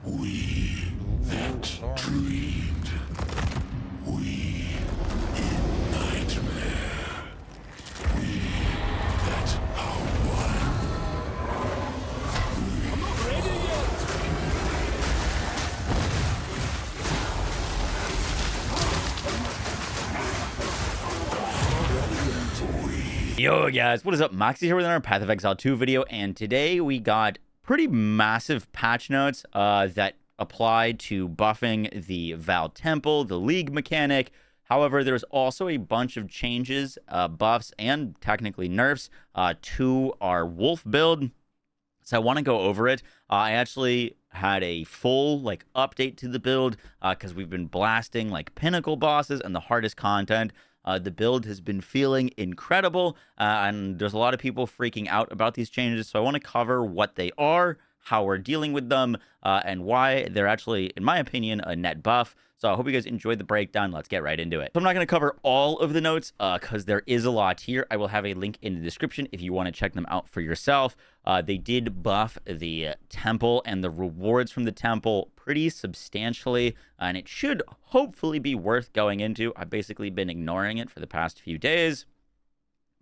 We that dreamed. We in nightmare. We that are one. I'm not ready yet. Yo guys, what is up? Moxie here with another Path of Exile 2 video, and today we got pretty massive patch notes that apply to buffing the Val Temple, the League mechanic. However, there's also a bunch of changes, buffs, and technically nerfs to our Wolf build. So I want to go over it. I actually had a full update to the build because we've been blasting pinnacle bosses and the hardest content. The build has been feeling incredible, and there's a lot of people freaking out about these changes. So I want to cover what they are, how we're dealing with them, and why they're actually, in my opinion, a net buff. So I hope you guys enjoyed the breakdown. Let's get right into it. So I'm not going to cover all of the notes because there is a lot here. I will have a link in the description if you want to check them out for yourself. They did buff the temple and the rewards from the temple pretty substantially, and it should hopefully be worth going into. I've basically been ignoring it for the past few days.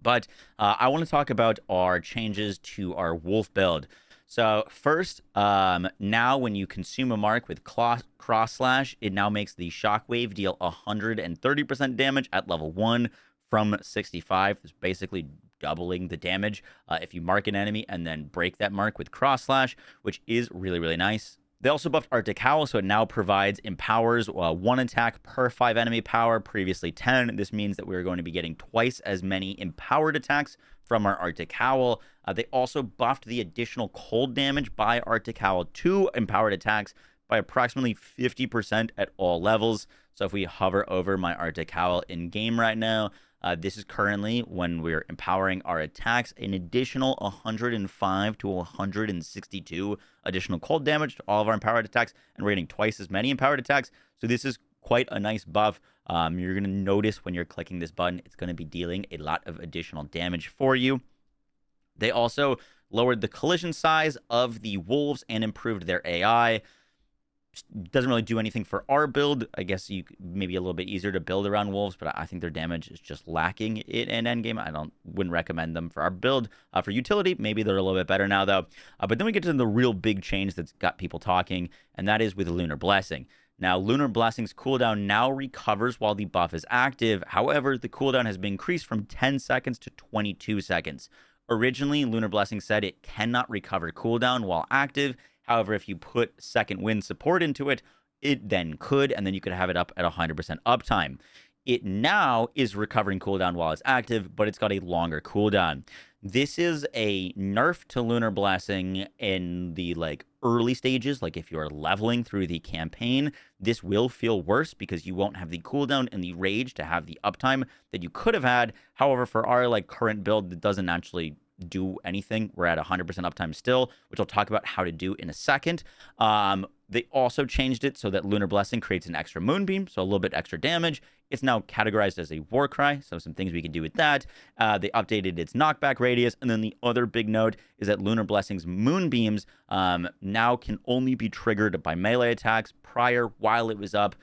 But I want to talk about our changes to our Wolf build. So first, now when you consume a mark with cross slash, it now makes the shockwave deal 130% damage at level 1 from 65. It's basically doubling the damage if you mark an enemy and then break that mark with cross slash, which is really, really nice. They also buffed Arctic Howl, so it now empowers 1 attack per 5 enemy power, previously 10. This means that we're going to be getting twice as many empowered attacks from our Arctic Howl. They also buffed the additional cold damage by Arctic Howl to empowered attacks by approximately 50% at all levels. So if we hover over my Arctic Howl in game right now, this is currently, when we're empowering our attacks, an additional 105 to 162 additional cold damage to all of our empowered attacks, and we're getting twice as many empowered attacks. So this is quite a nice buff. You're going to notice when you're clicking this button, it's going to be dealing a lot of additional damage for you. They also lowered the collision size of the wolves and improved their AI. Doesn't really do anything for our build. I guess you maybe a little bit easier to build around wolves, but I think their damage is just lacking in endgame. Wouldn't recommend them for our build. For utility, maybe they're a little bit better now though. But then we get to the real big change that's got people talking, and that is with Lunar Blessing. Now, Lunar Blessing's cooldown now recovers while the buff is active. However, the cooldown has been increased from 10 seconds to 22 seconds. Originally, Lunar Blessing said it cannot recover cooldown while active. However, if you put second wind support into it, it then could, and then you could have it up at 100% uptime. It now is recovering cooldown while it's active, but it's got a longer cooldown. This is a nerf to Lunar Blessing in the early stages. If you're leveling through the campaign, this will feel worse because you won't have the cooldown and the rage to have the uptime that you could have had. However, for our current build, it doesn't actually do anything. We're at 100% uptime still, which I'll talk about how to do in a second. They also changed it so that Lunar Blessing creates an extra moonbeam, so a little bit extra damage. It's now categorized as a war cry, so some things we can do with that. They updated its knockback radius, and then the other big note is that Lunar Blessing's moonbeams now can only be triggered by melee attacks. Prior, while it was up,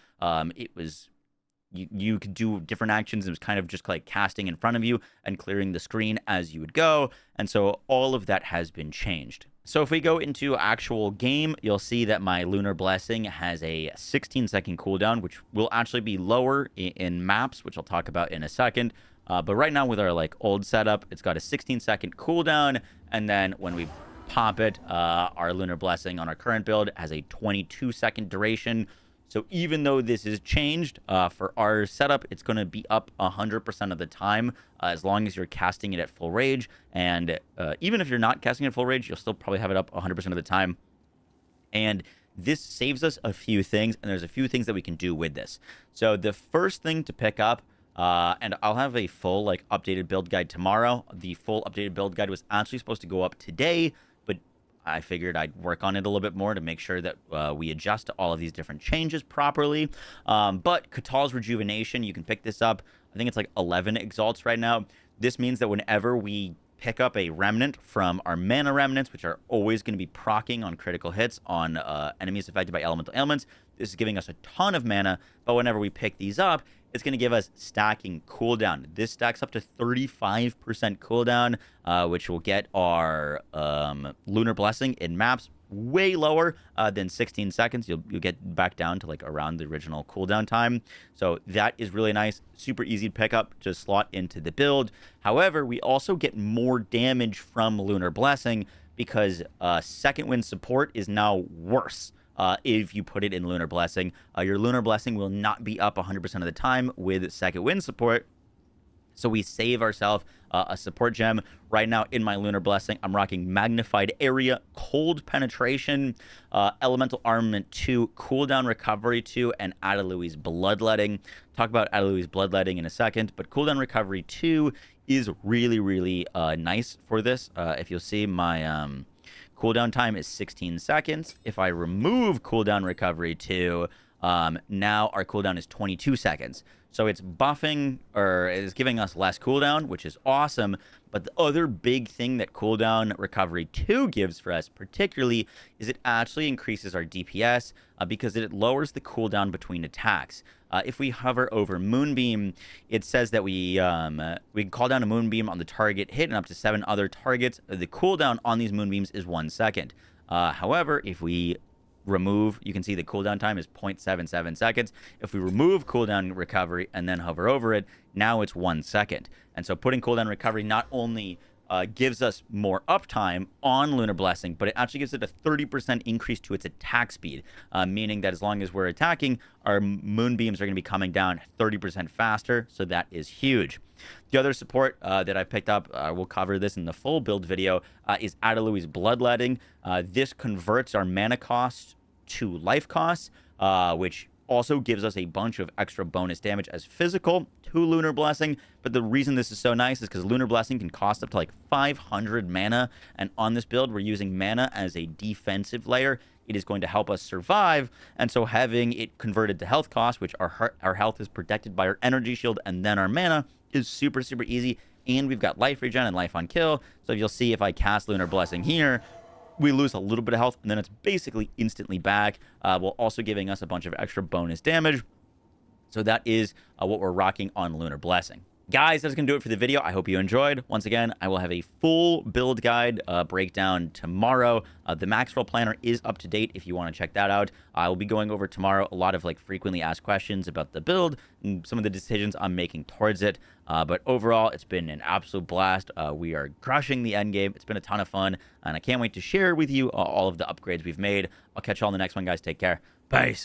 you could do different actions. It was kind of just casting in front of you and clearing the screen as you would go. And so all of that has been changed. So if we go into actual game, you'll see that my Lunar Blessing has a 16-second cooldown, which will actually be lower in maps, which I'll talk about in a second. But right now with our old setup, it's got a 16-second cooldown. And then when we pop it, our Lunar Blessing on our current build has a 22-second duration. So even though this is changed for our setup, it's going to be up 100% of the time as long as you're casting it at full rage. And even if you're not casting it at full rage, you'll still probably have it up 100% of the time. And this saves us a few things, and there's a few things that we can do with this. So the first thing to pick up, and I'll have a full updated build guide tomorrow. The full updated build guide was actually supposed to go up today, but I figured I'd work on it a little bit more to make sure that we adjust to all of these different changes properly. But Katal's Rejuvenation, you can pick this up. I think it's 11 exalts right now. This means that whenever we pick up a remnant from our mana remnants, which are always going to be proccing on critical hits on enemies affected by elemental ailments. This is giving us a ton of mana, but whenever we pick these up, it's going to give us stacking cooldown. This stacks up to 35% cooldown, which will get our Lunar Blessing in maps way lower than 16 seconds. You'll get back down to like around the original cooldown time. So that is really nice. Super easy to pick up, to slot into the build. However, we also get more damage from Lunar Blessing because second wind support is now worse. If you put it in Lunar Blessing, your Lunar Blessing will not be up 100% of the time with second wind support. So we save ourselves a support gem. Right now in my Lunar Blessing, I'm rocking Magnified Area, Cold Penetration, Elemental Armament 2, Cooldown Recovery 2, and Adelui's Bloodletting. Talk about Adelui's Bloodletting in a second, but Cooldown Recovery 2 is really, really nice for this. If you'll see, my cooldown time is 16 seconds. If I remove Cooldown Recovery 2, now our cooldown is 22 seconds. So it's buffing, or it's giving us less cooldown, which is awesome. But the other big thing that Cooldown Recovery 2 gives for us particularly is it actually increases our DPS because it lowers the cooldown between attacks. If we hover over Moonbeam, it says that we can call down a Moonbeam on the target hit and up to 7 other targets. The cooldown on these Moonbeams is 1 second. However, if we remove, you can see the cooldown time is 0.77 seconds. If we remove cooldown recovery and then hover over it, now it's 1 second. And so putting cooldown recovery not only gives us more uptime on Lunar Blessing, but it actually gives it a 30% increase to its attack speed, meaning that as long as we're attacking, our moonbeams are going to be coming down 30% faster, so that is huge. The other support that I picked up, we'll cover this in the full build video, is Adelui's Bloodletting. This converts our mana cost to life costs, which also gives us a bunch of extra bonus damage as physical to Lunar Blessing. But the reason this is so nice is because Lunar Blessing can cost up to like 500 mana, and on this build we're using mana as a defensive layer. It is going to help us survive, and so having it converted to health cost, which our health is protected by our energy shield and then our mana, is super, super easy. And we've got life regen and life on kill, so you'll see if I cast Lunar Blessing here, we lose a little bit of health, and then it's basically instantly back, while also giving us a bunch of extra bonus damage. So that is what we're rocking on Lunar Blessing. Guys, that's going to do it for the video. I hope you enjoyed. Once again, I will have a full build guide breakdown tomorrow. The Max Roll Planner is up to date if you want to check that out. I will be going over tomorrow a lot of like frequently asked questions about the build and some of the decisions I'm making towards it. But overall, it's been an absolute blast. We are crushing the end game. It's been a ton of fun, and I can't wait to share with you all of the upgrades we've made. I'll catch you all in the next one, guys. Take care. Peace.